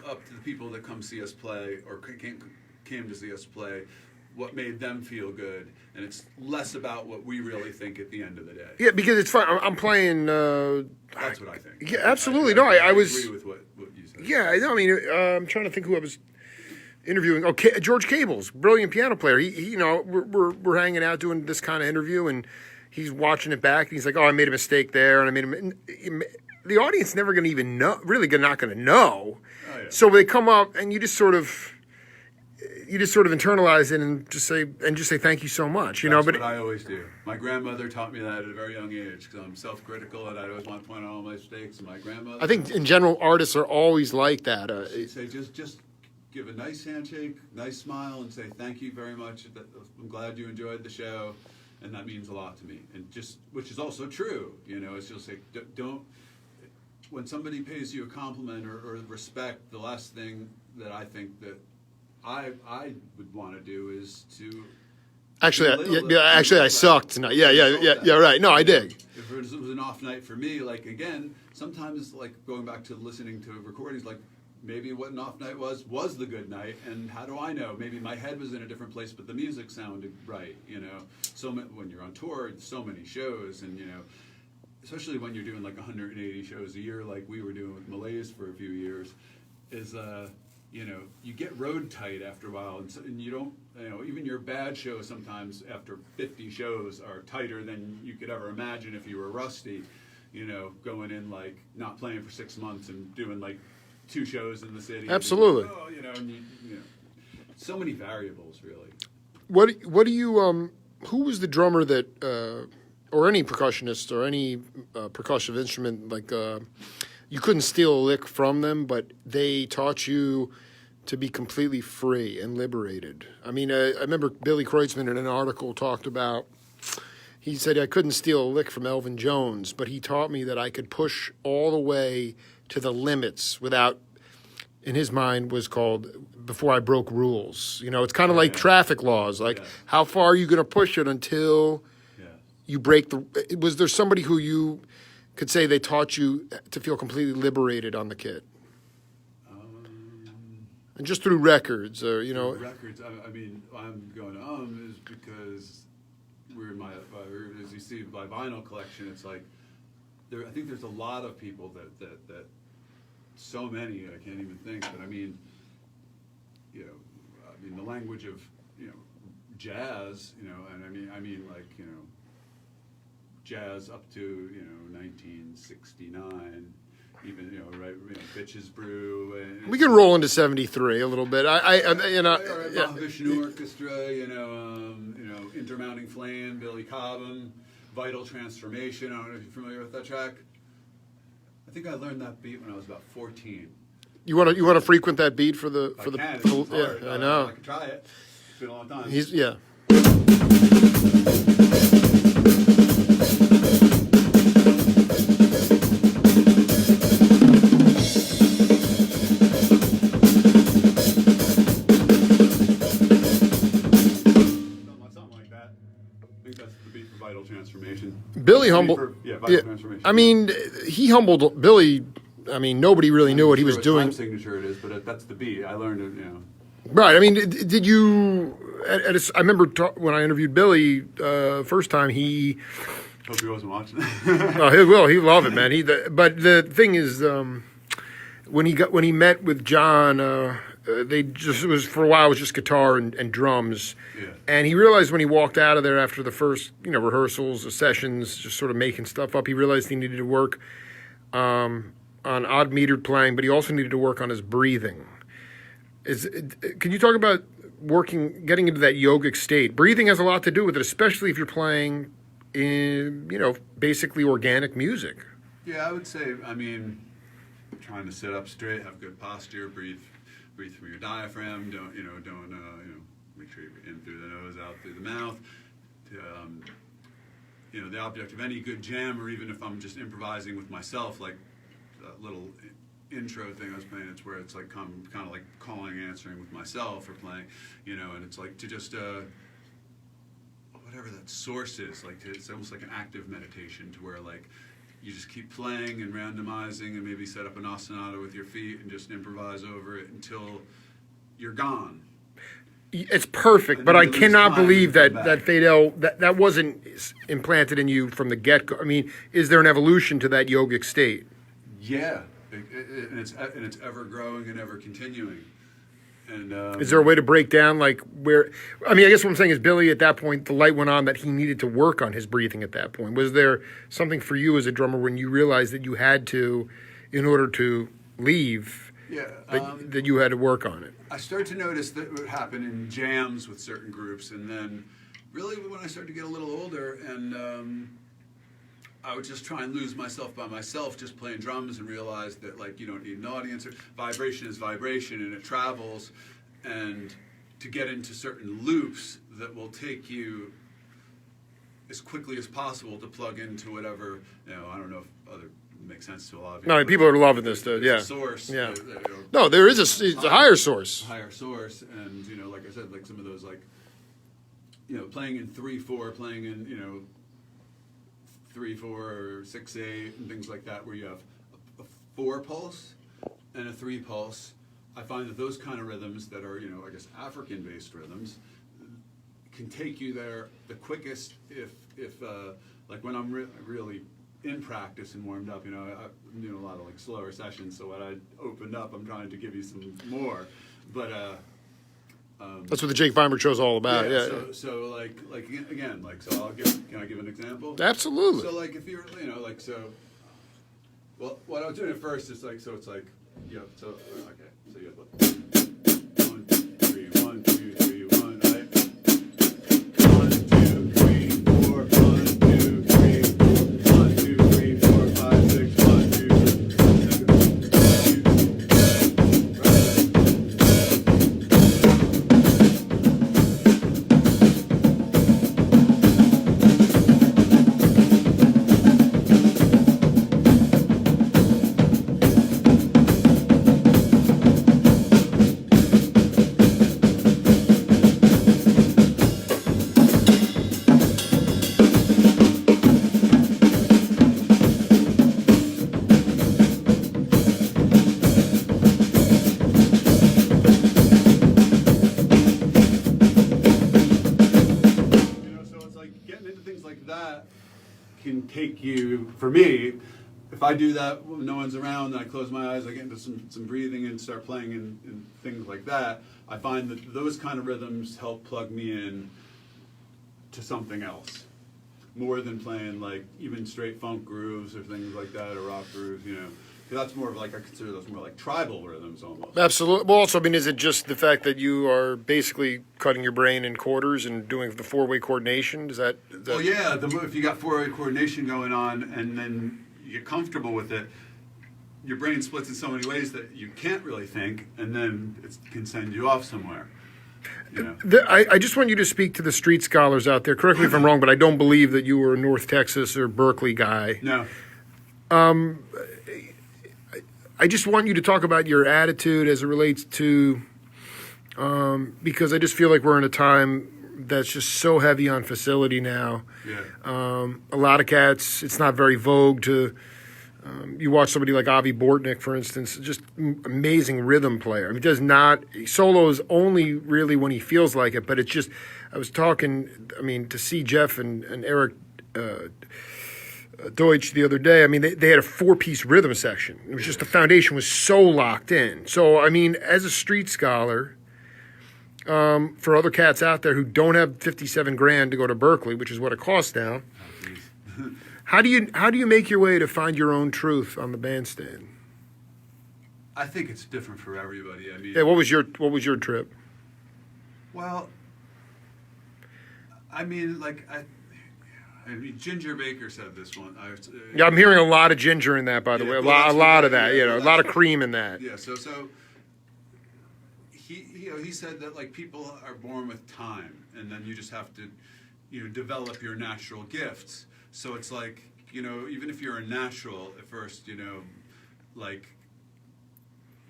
people that come see us play, or came to see us play, what made them feel good, and it's less about what we really think at the end of the day. Yeah, because it's fun. I'm playing. That's what I think. Yeah, absolutely. I was. agree with what you said. Yeah, I know. I mean, I'm trying to think who I was interviewing. Oh, George Cable's brilliant piano player. He we're hanging out doing this kind of interview, and he's watching it back, and he's like, "Oh, I made a mistake there," and I made the audience never going to even know. Really, not going to know. Oh, yeah. So they come up, and you just sort of internalize it and just say thank you so much, That's But what I always do. My grandmother taught me that at a very young age, because I'm self-critical and I always want to point out all my mistakes. And my grandmother, I think in general artists are always like that. she'd say just give a nice handshake, nice smile, and say thank you very much. I'm glad you enjoyed the show, and that means a lot to me. And which is also true, It's just like don't. When somebody pays you a compliment or respect, the last thing that I think that I would want to do is to I sucked tonight. Yeah, right. No, I dig. If it was an off night for me, like again, sometimes like going back to listening to recordings, like maybe what an off night was the good night, and how do I know? Maybe my head was in a different place, but the music sounded right. So when you're on tour, so many shows, and especially when you're doing like 180 shows a year, like we were doing with Malaze for a few years, is you get road tight after a while, and you don't, even your bad shows sometimes after 50 shows are tighter than you could ever imagine if you were rusty, going in like not playing for 6 months and doing like 2 shows in the city. Absolutely. And so many variables, really. What do you, who was the drummer that, or any percussionist or any percussive instrument, like you couldn't steal a lick from them, but they taught you to be completely free and liberated? I mean, I remember Billy Kreutzmann in an article talked about, he said, I couldn't steal a lick from Elvin Jones, but he taught me that I could push all the way to the limits without, in his mind, was called before I broke rules. It's kind of like traffic laws. Like, how far are you going to push it until you break was there somebody who you could say they taught you to feel completely liberated on the kit? And just through records, or you know. Records. I mean, I'm going is because we're in my as you see my vinyl collection. It's like I think there's a lot of people that so many I can't even think. But I mean, you know, I mean the language of jazz. You know, and I mean like jazz up to 1969. Even Bitches Brew. And We can roll into '73 a little bit. Mahavishnu Orchestra. Intermounting Flame, Billy Cobham, Vital Transformation. I don't know if you're familiar with that track. I think I learned that beat when I was about 14. You want to frequent that beat for the It's yeah, hard. I know. I could try it. It's been a long time. Yeah. Transformation. Billy humbled. Transformation. I mean, he humbled Billy. I mean, nobody really knew what he was doing. Time signature it is, but that's the beat. I learned it. Right. I mean, did you? I remember when I interviewed Billy first time. He. Hope he wasn't watching. Oh, he will. He loved it, man. But the thing is, when he met with John, it was for a while. It was just guitar and drums. Yeah. And he realized when he walked out of there after the first, rehearsals, the sessions, just sort of making stuff up, he realized he needed to work on odd metered playing, but he also needed to work on his breathing. Can you talk about getting into that yogic state? Breathing has a lot to do with it, especially if you're playing in, basically organic music. Yeah, I would say, I mean, trying to sit up straight, have good posture, breathe through your diaphragm, don't make sure you're in through the nose, out through the mouth. The object of any good jam, or even if I'm just improvising with myself, like that little intro thing I was playing, it's where it's like kind of like calling, answering with myself, or playing, and it's like to just whatever that source is, like it's almost like an active meditation, to where like you just keep playing and randomizing, and maybe set up an ostinato with your feet and just improvise over it until you're gone. It's perfect, but I cannot believe that Fadel, that wasn't implanted in you from the get-go. I mean, is there an evolution to that yogic state? Yeah, and it's ever growing and ever continuing. And is there a way to break down like where? I mean, I guess what I'm saying is Billy at that point, the light went on that he needed to work on his breathing at that point. Was there something for you as a drummer when you realized that you had to, in order to leave? Yeah, that you had to work on it. I started to notice that would happen in jams with certain groups, and then really when I started to get a little older, and I would just try and lose myself by myself, just playing drums, and realize that like you don't need an audience. Vibration is vibration, and it travels, and to get into certain loops that will take you as quickly as possible to plug into whatever I don't know if other. Makes sense to a lot of people. No, people are loving this. Yeah. Source. Yeah. No, there is it's a higher source. Higher source, and like I said, like some of those, like playing in 3/4, playing in 3/4 or 6/8, and things like that, where you have a 4 pulse and a 3 pulse. I find that those kind of rhythms that are I guess African-based rhythms can take you there the quickest if like when I'm really in practice and warmed up, I do a lot of like slower sessions. So when I opened up, I'm trying to give you some more, but that's what the Jake Feinberg show's all about. Yeah. So like again, like so can I give an example? Absolutely. So like if you're well, what I was doing at first is like so it's like so okay, so you have like 1 2 3 1 2 3 1 right 1 2 3 4 1 2 3 1 2 3 4 5 6 1 2 like that can take you, for me, if I do that when no one's around and I close my eyes, I get into some breathing and start playing in things like that, I find that those kind of rhythms help plug me in to something else. More than playing like even straight funk grooves or things like that, or rock grooves, you know. 'Cause that's more of like, I consider those more like tribal rhythms almost. Absolutely. Well, also, I mean, is it just the fact that you are basically cutting your brain in quarters and doing the four-way coordination? Is that? Well, yeah, if you got four-way coordination going on and then you get comfortable with it, your brain splits in so many ways that you can't really think, and then it can send you off somewhere. You know? I just want you to speak to the street scholars out there. Correct me if I'm wrong, but I don't believe that you were a North Texas or Berkeley guy. No. I just want you to talk about your attitude as it relates to, because I just feel like we're in a time that's just so heavy on facility now. Yeah. A lot of cats, it's not very vogue to, you watch somebody like Avi Bortnick, for instance, just amazing rhythm player. I mean, does not, solos only really when he feels like it, but it's just, I was talking, I mean, to see Jeff and Eric Deutsch the other day, I mean, they had a 4-piece rhythm section. It was just the foundation was so locked in. So, I mean, as a street scholar, for other cats out there who don't have 57 grand to go to Berkeley, which is what it costs now, how do you make your way to find your own truth on the bandstand? I think it's different for everybody. I mean, Yeah, what was your trip? well, I mean, like Ginger Baker said this one. Yeah, I'm hearing a lot of ginger in that, by the Yeah, way. well, A lot of yeah, that, you know, a well, lot of that's- cream in that. Yeah, so he said that like people are born with time, and then you just have to, develop your natural gifts. So it's like, even if you're a natural at first, like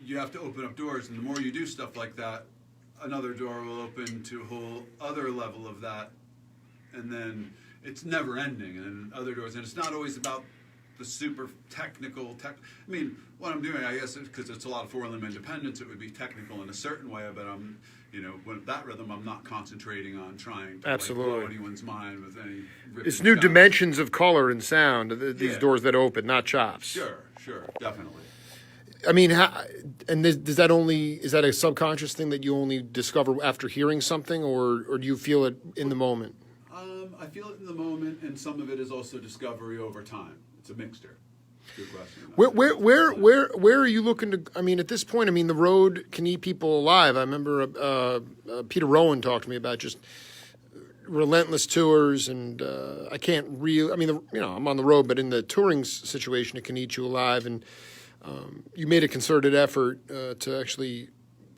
you have to open up doors, and the more you do stuff like that, another door will open to a whole other level of that, and then it's never ending, and then other doors, and it's not always about the super technical I mean, what I'm doing, I guess, because it's a lot of four-limb independence, it would be technical in a certain way, but I'm, with that rhythm, I'm not concentrating on trying to Absolutely. like, blow anyone's mind with any ripping It's new shots. dimensions of color and sound, these Yeah. doors that open, not chops. Sure, definitely. I mean, does that is that a subconscious thing that you only discover after hearing something, or do you feel it in the moment? I feel it in the moment, and some of it is also discovery over time. It's a mixture. Good question. Where are you looking to? I mean, at this point, I mean, the road can eat people alive. I remember Peter Rowan talked to me about just relentless tours, and I can't really. I mean, I'm on the road, but in the touring situation, it can eat you alive. And you made a concerted effort to actually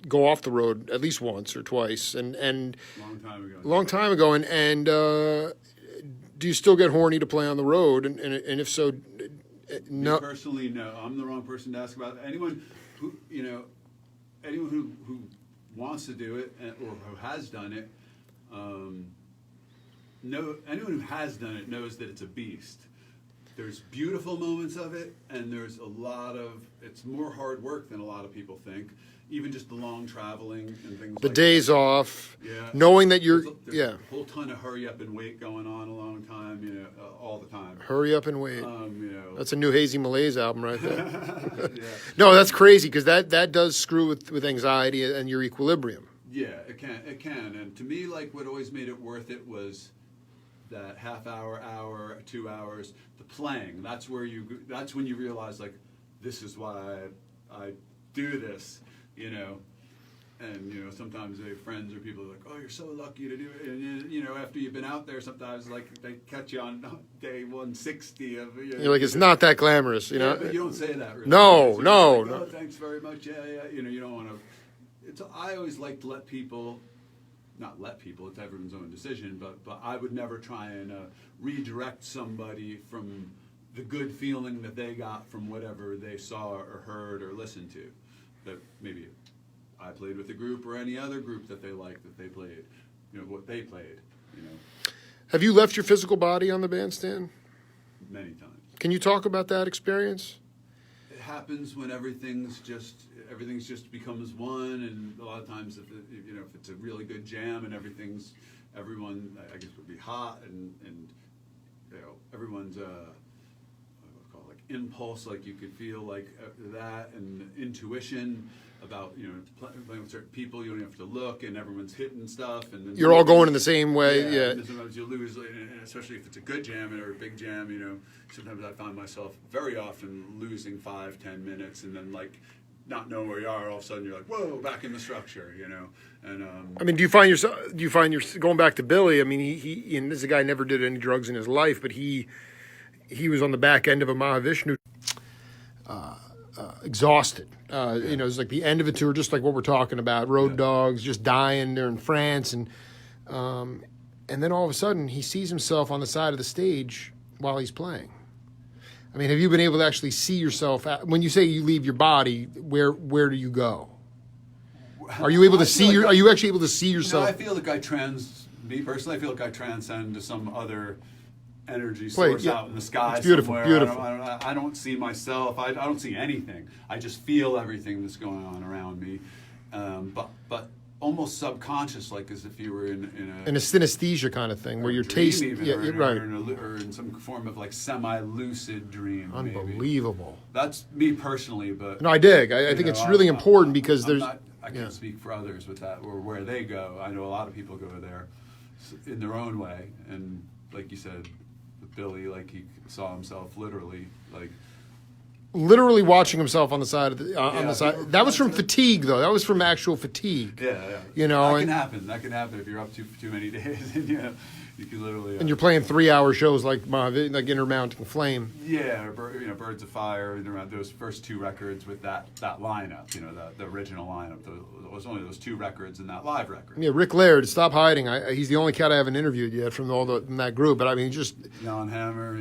go off the road at least once or twice, and long time ago, and do you still get horny to play on the road? And if so, no. Me personally, no. I'm the wrong person to ask about. Anyone who wants to do it or who has done it, anyone who has done it knows that it's a beast. There's beautiful moments of it, and there's it's more hard work than a lot of people think. Even just the long traveling and things The like days that. off, Yeah. knowing that you're, There's yeah. a whole ton of hurry up and wait going on a long time, all the time. Hurry up and wait. You That's a new Hazy Malaze album right there. know. Yeah. No, that's crazy because that does screw with anxiety and your equilibrium. Yeah, it can. And to me, like, what always made it worth it was that half hour, 2 hours, the playing. That's when you realize, like, this is why I do this, And, sometimes they have friends or people are like, oh, you're so lucky to do it. And, after you've been out there, sometimes, like, they catch you on day 160 of, You're like, it's not that glamorous, you know? Yeah, but you don't say that, really. No, You're no, like, no. oh, thanks very much. Yeah. You don't want to. I always like to let people, not let people. It's everyone's own decision. But I would never try and redirect somebody from the good feeling that they got from whatever they saw or heard or listened to. That maybe I played with a group or any other group that they liked that they played. What they played. Have you left your physical body on the bandstand? Many times. Can you talk about that experience? It happens when everything's just becomes one, and a lot of times if it's a really good jam and everyone I guess would be hot and everyone's call it, like impulse, like you could feel like that, and intuition about playing with certain people. You don't have to look, and everyone's hitting stuff, and then You're all going in the same way. Yeah. And sometimes you lose, and especially if it's a good jam or a big jam. Sometimes I find myself very often losing 5-10 minutes, and then like not knowing where you are. All of a sudden, you're like, whoa, back in the structure. And I mean, do you find yourself going back to Billy? I mean, he and this is a guy who never did any drugs in his life, but he was on the back end of a Mahavishnu, exhausted. It's like the end of a tour, just like what we're talking about, Road Dogs, just dying there in France, and then all of a sudden he sees himself on the side of the stage while he's playing. I mean, have you been able to actually see yourself when you say you leave your body? Where do you go? Are you able to see Are you actually able to see yourself? I feel like me personally, I feel like I transcend to some other energy Play, source out in the sky. It's beautiful, somewhere. beautiful. I don't see myself. I don't see anything. I just feel everything that's going on around me. But almost subconscious, like as if you were in a synesthesia kind of thing, where you're tasting. Even, Yeah, right. Or in some form of like semi-lucid dream. Unbelievable. Maybe. That's me personally, but no, I dig. I think it's really important because I can't speak for others with that or where they go. I know a lot of people go there in their own way, and like you said, with Billy, like he saw himself literally watching himself on the side of on the side. That was from fatigue, though. That was from actual fatigue. Yeah. That can happen. That can happen if you're up for too many days, and you can literally. And you're playing 3-hour shows like Intermounting Flame. Yeah, Birds of Fire. Those first 2 records with that lineup. The original lineup. There was only those 2 records in that live record. Yeah, Rick Laird, Stop Hiding. He's the only cat I haven't interviewed yet from in that group. But I mean, just Jan Hammer.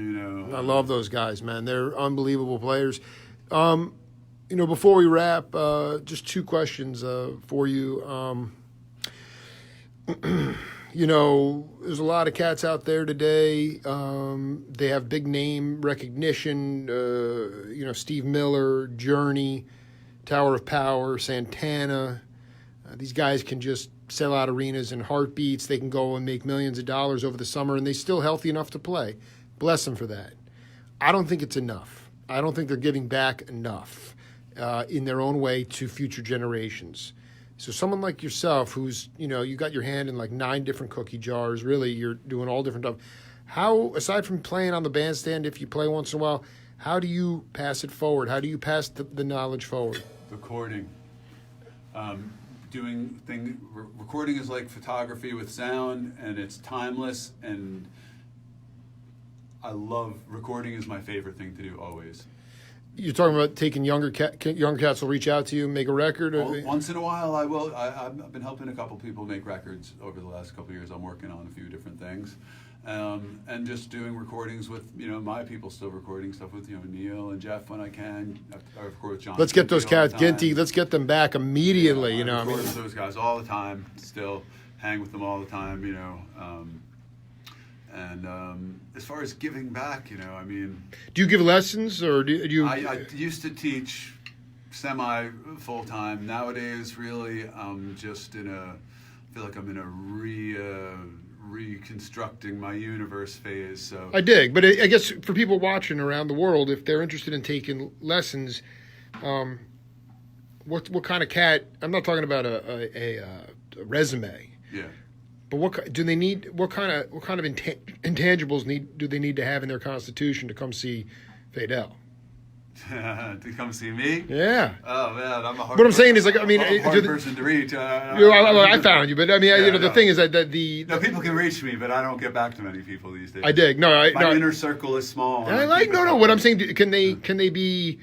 I love those guys, man. They're unbelievable players. Before we wrap, just 2 questions for you. There's a lot of cats out there today. They have big name recognition. Steve Miller, Journey, Tower of Power, Santana. These guys can just sell out arenas in heartbeats. They can go and make millions of dollars over the summer, and they're still healthy enough to play. Bless them for that. I don't think it's enough. I don't think they're giving back enough in their own way to future generations. So someone like yourself who's, you got your hand in like 9 different cookie jars, really, you're doing all different stuff. How, aside from playing on the bandstand, if you play once in a while, how do you pass it forward? How do you pass the knowledge forward? Recording. Recording is like photography with sound, and it's timeless, and I love recording. Is my favorite thing to do always. You're talking about taking younger cats will reach out to you and make a record? Once in a while, I will. I've been helping a couple people make records over the last couple of years. I'm working on a few different things, and just doing recordings with my people. Still recording stuff with Neil and Jeff when I can. I record with John. Let's get those cats, Ginty. Let's get them back immediately. I record with those guys all the time. Still hang with them all the time. And as far as giving back, do you give lessons or do you? I used to teach semi full time. Nowadays, really, I'm just I feel like I'm in a reconstructing my universe phase. So I dig, but I guess for people watching around the world, if they're interested in taking lessons, what kind of cat? I'm not talking about a resume. Yeah. But what do they need? What kind of intangibles do they need to have in their constitution to come see Fadel? To come see me? Yeah. Oh man, I'm a hard. What I'm saying is, like, I mean, hard person to reach. I found you, but I mean, the thing is that people can reach me, but I don't get back to many people these days. I dig. My inner circle is small. And I like What I'm saying, can they be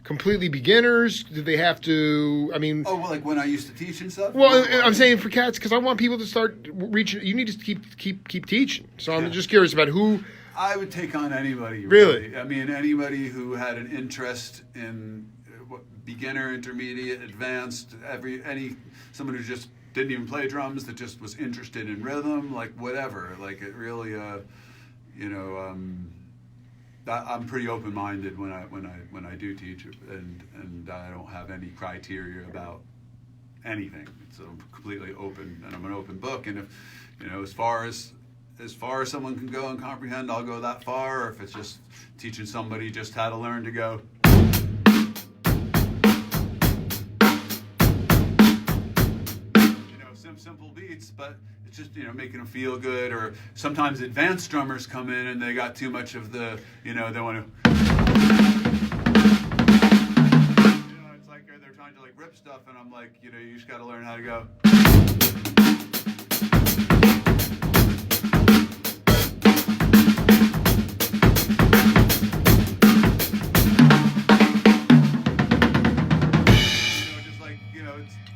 completely beginners? Do they have to? I mean, like when I used to teach and stuff. Well, I'm saying for cats because I want people to start reaching. You need to keep teaching. So I'm just curious about who. I would take on anybody. Really? I mean, anybody who had an interest in beginner, intermediate, advanced, someone who just didn't even play drums, that just was interested in rhythm, like whatever. Like it really, I'm pretty open-minded when I do teach, and I don't have any criteria about anything. So I'm completely open, and I'm an open book. And if as far as as far as someone can go and comprehend, I'll go that far. Or if it's just teaching somebody just how to learn to go. Simple beats, but it's just, making them feel good. Or sometimes advanced drummers come in and they got too much of the, they want to, it's like they're trying to like rip stuff, and I'm like, you just got to learn how to go.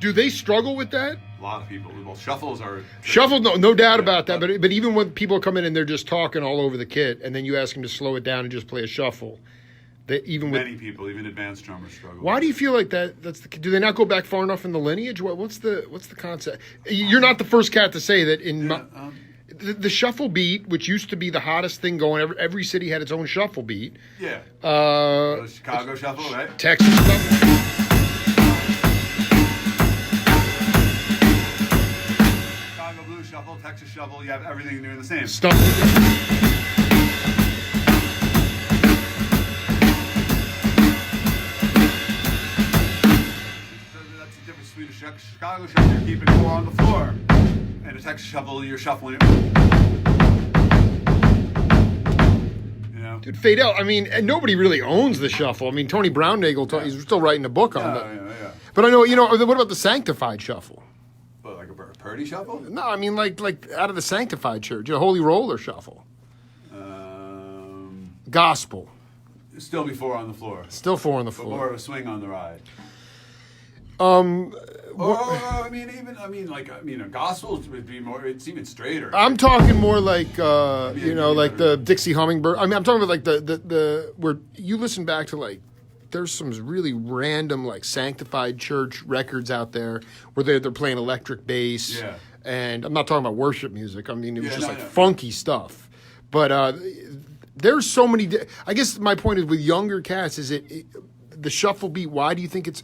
Do they struggle with that? A lot of people. Well, shuffles are... No doubt about that. But even when people come in and they're just talking all over the kit, and then you ask them to slow it down and just play a shuffle, many people, even advanced drummers, struggle. Why do you feel like that? Do they not go back far enough in the lineage? What's the concept? You're not the first cat to say that. The shuffle beat, which used to be the hottest thing going, every city had its own shuffle beat. Yeah. The Chicago shuffle, right? Texas shuffle. Shuffle, Texas shuffle, you have everything doing the same. Stuff. That's the difference between a Chicago shuffle, you're keeping it on the floor, and a Texas shuffle, you're shuffling it. Dude, Fadel, and nobody really owns the shuffle. Tony Brown-Nagel, he's still writing a book on it. Yeah. But I know, what about the sanctified shuffle? Like a Purdy shuffle? No, like out of the sanctified church, a holy roller shuffle. Gospel. Still be 4 on the floor. Still 4 on the But floor. more of a swing on the ride. A gospel would be more. It's even straighter. I'm talking more like like the Dixie Hummingbird. I'm talking about like the where you listen back to like. There's some really random like sanctified church records out there where they're playing electric bass. Yeah. And I'm not talking about worship music. It was just funky stuff. But there's so many. I guess my point is with younger cats is the shuffle beat. Why do you think it's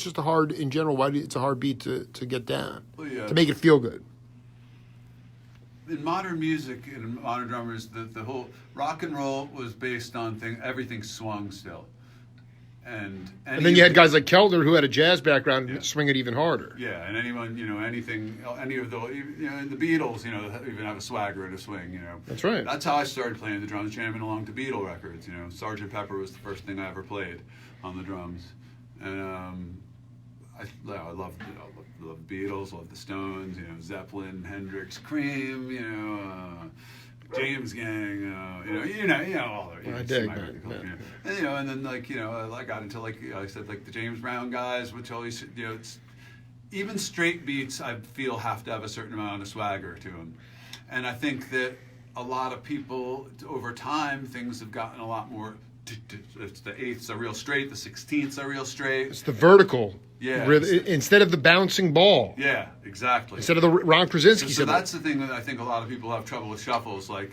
just a hard in general? It's a hard beat to get down to make it feel good? In modern music and modern drummers, the whole rock and roll was based on everything swung still. And then you had guys like Kelder who had a jazz background swing it even harder. Yeah, and anyone, any of the, the Beatles, even have a swagger and a swing, That's right. That's how I started playing the drums, jamming along to Beatle records, Sgt. Pepper was the first thing I ever played on the drums. And I love the Beatles, love the Stones, Zeppelin, Hendrix, Cream, James Gang, all the. I dig that. And then I got into I said the James Brown guys, which always it's even straight beats I feel have to have a certain amount of swagger to them, and I think that a lot of people over time things have gotten a lot more. It's the 8ths are real straight, the 16ths are real straight. It's the vertical. Yeah. Instead of the bouncing ball. Yeah, exactly. Instead of the Ron Krasinski. So that's the thing that I think a lot of people have trouble with shuffles. I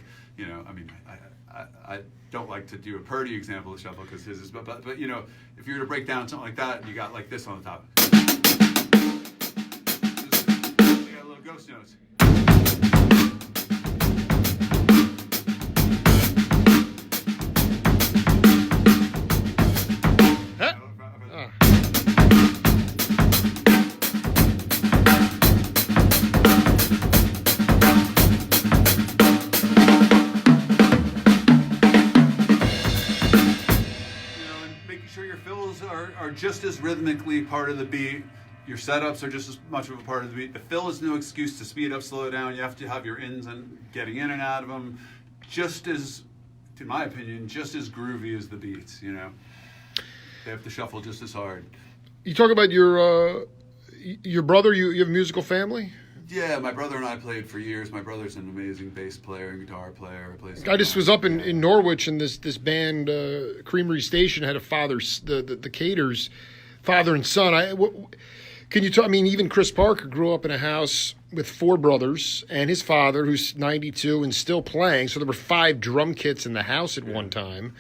don't like to do a Purdy example of shuffle because his is, but if you were to break down something like that, you got like this on the top. You got little ghost notes. Are just as rhythmically part of the beat. Your setups are just as much of a part of the beat. The fill is no excuse to speed up, slow down. You have to have your ins and getting in and out of them. Just as, in my opinion, just as groovy as the beats. They have to shuffle just as hard. You talk about your brother. You have a musical family. Yeah, my brother and I played for years. My brother's an amazing bass player and guitar player. I just was up in Norwich, and this band, Creamery Station, had a the Caters, father and son. Can you talk? Even Chris Parker grew up in a house with 4 brothers and his father, who's 92 and still playing. So there were 5 drum kits in the house at one time.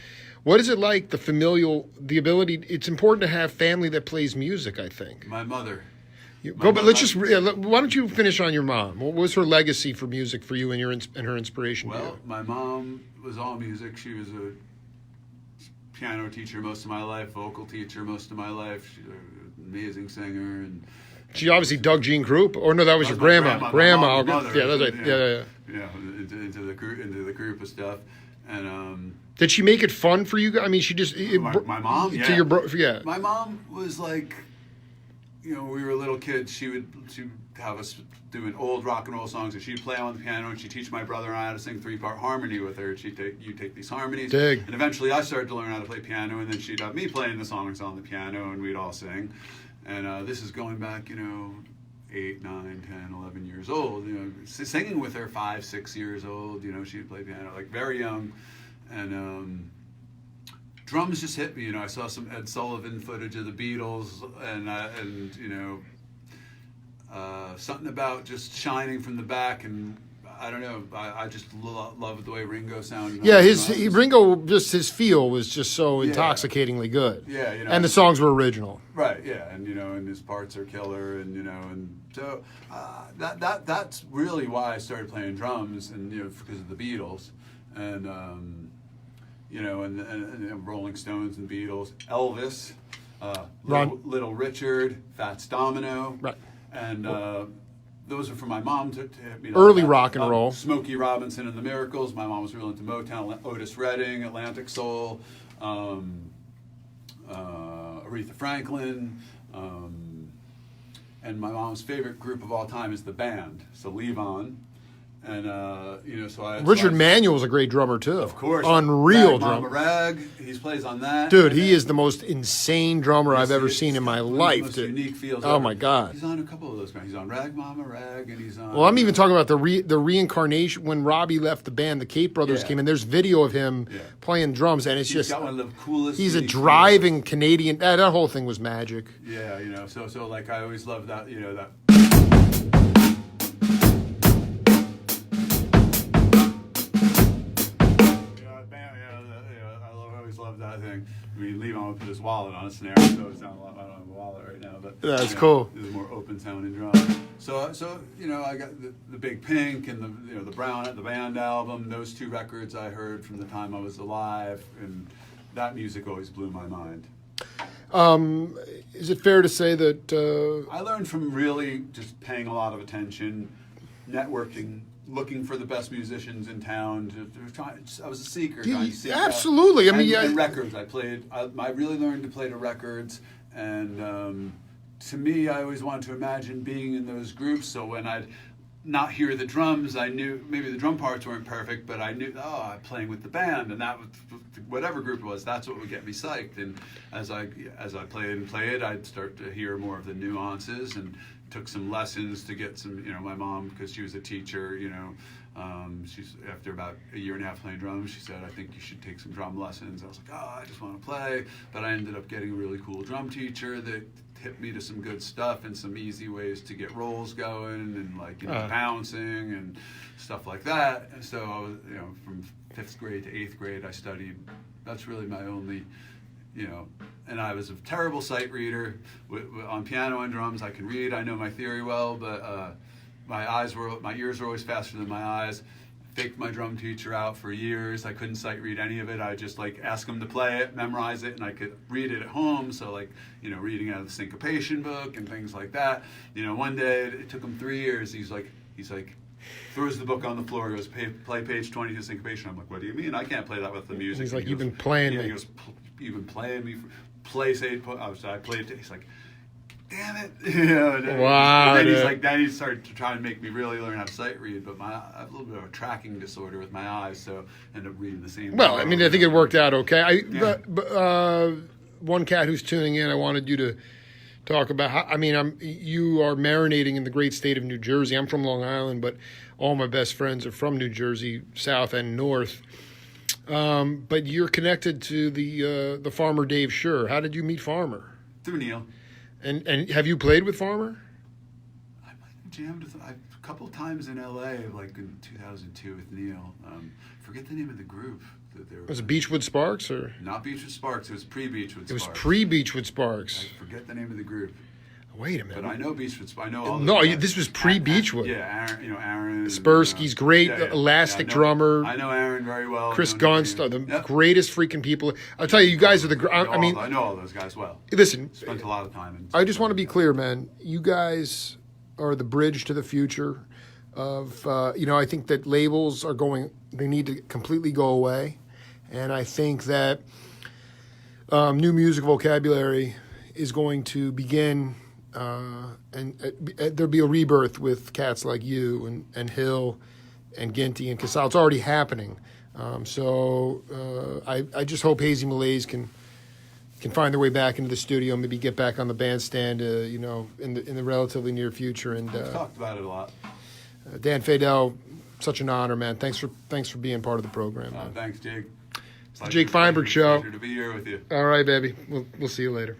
What is it like, the ability? It's important to have family that plays music, I think. My mother. Go, but let's just. Why don't you finish on your mom? What was her legacy for music for you and her inspiration? Well, my mom was all music. She was a piano teacher most of my life, vocal teacher most of my life. She's an amazing singer, and she obviously dug Gene Krupp. Or no, that was your grandma. Grandma, Yeah, that's right. Yeah. Into the group of stuff, and did she make it fun for you guys? I mean, she just my mom. Yeah. To your yeah. My mom was like, we were little kids. She'd have us doing old rock and roll songs, and she'd play on the piano, and she'd teach my brother and I how to sing 3-part harmony with her. You take these harmonies, and eventually I started to learn how to play piano, and then she'd have me playing the songs on the piano, and we'd all sing. And this is going back, 8, 9, 10, 11 years old. Singing with her 5, 6 years old. She'd play piano like very young, and drums just hit me. I saw some Ed Sullivan footage of the Beatles, and something about just shining from the back, and I don't know. I just love the way Ringo sounded. Yeah, Ringo, just his feel was just so intoxicatingly good. Yeah, and the songs were original. Right. Yeah, and and his parts are killer, and so that's really why I started playing drums, and because of the Beatles, and and Rolling Stones and Beatles, Elvis, Little Richard, Fats Domino, right, and. Those are for my mom to early rock and roll. Smokey Robinson and the Miracles. My mom was real into Motown. Otis Redding, Atlantic Soul, Aretha Franklin, and my mom's favorite group of all time is the Band. So Levon, and Richard Manuel's a great drummer too. Of course, unreal Rag drummer. Rag, he plays on that. Dude, he is the most insane drummer I've ever seen in my life. Most unique feels. Oh my God, he's on a couple of those bands. He's on Rag Mama Rag, and he's on. Well, I'm even talking about the reincarnation when Robbie left the band. The Cape Brothers came in. There's video of him playing drums, and it's he's got one of the coolest. He's a driving Canadian. That whole thing was magic. Yeah, so like I always loved that. That. Love that thing. I mean, Levon would put his wallet on a snare, so it sounds a lot. I don't have a wallet right now, but that's cool. It's a more open sounding drum. So I got the Big Pink and the Brown the Band album. Those 2 records I heard from the time I was alive, and that music always blew my mind. Is it fair to say that I learned from really just paying a lot of attention, networking, looking for the best musicians in town. I was a seeker. Trying to seek absolutely. Out. And records. I really learned to play the records, and to me, I always wanted to imagine being in those groups. So when I'd not hear the drums, I knew maybe the drum parts weren't perfect, but I knew, I'm playing with the band, and that was whatever group it was. That's what would get me psyched. And as I played, I'd start to hear more of the nuances, and took some lessons to get some. My mom, because she was a teacher, she's after about a year and a half playing drums, she said, I think you should take some drum lessons. I was like, I just want to play, but I ended up getting a really cool drum teacher that hit me to some good stuff and some easy ways to get rolls going, and bouncing and stuff like that. And so I was, from 5th grade to 8th grade, I studied. That's really my only, and I was a terrible sight reader. On piano and drums, I can read. I know my theory well, but my ears were always faster than my eyes. Faked my drum teacher out for years. I couldn't sight read any of it. I just ask him to play it, memorize it, and I could read it at home. So reading out of the syncopation book and things like that. One day it took him 3 years. He's like throws the book on the floor. He goes, play page 20 to syncopation. I'm like, what do you mean? I can't play that with the music. He's like, you've been playing me. He goes, you've been playing me. I played it. He's like, damn it. Wow. And then he started to try and make me really learn how to sight read, but I have a little bit of a tracking disorder with my eyes, so I end up reading the same. Well, I mean, I think it worked out okay. One cat who's tuning in, I wanted you to talk about how, you are marinating in the great state of New Jersey. I'm from Long Island, but all my best friends are from New Jersey, south and north. But you're connected to the farmer Dave Schur. How did you meet Farmer? Through Neil. And have you played with Farmer? I might have jammed with a couple times in L.A., like in 2002 with Neil. Forget the name of the group. Was it Beachwood Sparks or? Not Beachwood Sparks. It was pre-Beachwood Sparks. It was pre-Beachwood Sparks. I forget the name of the group. Wait a But minute. I know Beachwood. I know all. No, those guys. this was pre-Beachwood. Yeah, Aaron. Aaron. Spersky's great, elastic I know, drummer. I know Aaron very well. Chris I've known him. Gunst, the Yep. greatest freaking people. I'll tell you, you guys are the. I mean, I know all those guys well. listen. Spent a lot of time. I just want to be clear, man. You guys are the bridge to the future. I think that labels are going. They need to completely go away, and I think that new music vocabulary is going to begin, and there'll be a rebirth with cats like you and Hill and Ginty and Casal. It's already happening. I just hope Hazy Malaze can find their way back into the studio, maybe get back on the bandstand, in the relatively near future. And We've talked about it a lot. Dan Fadel, such an honor, man. Thanks for being part of the program, man. Thanks, Jake. It's the Jake Feinberg Show. Pleasure to be here with you. All right, baby. We'll see you later.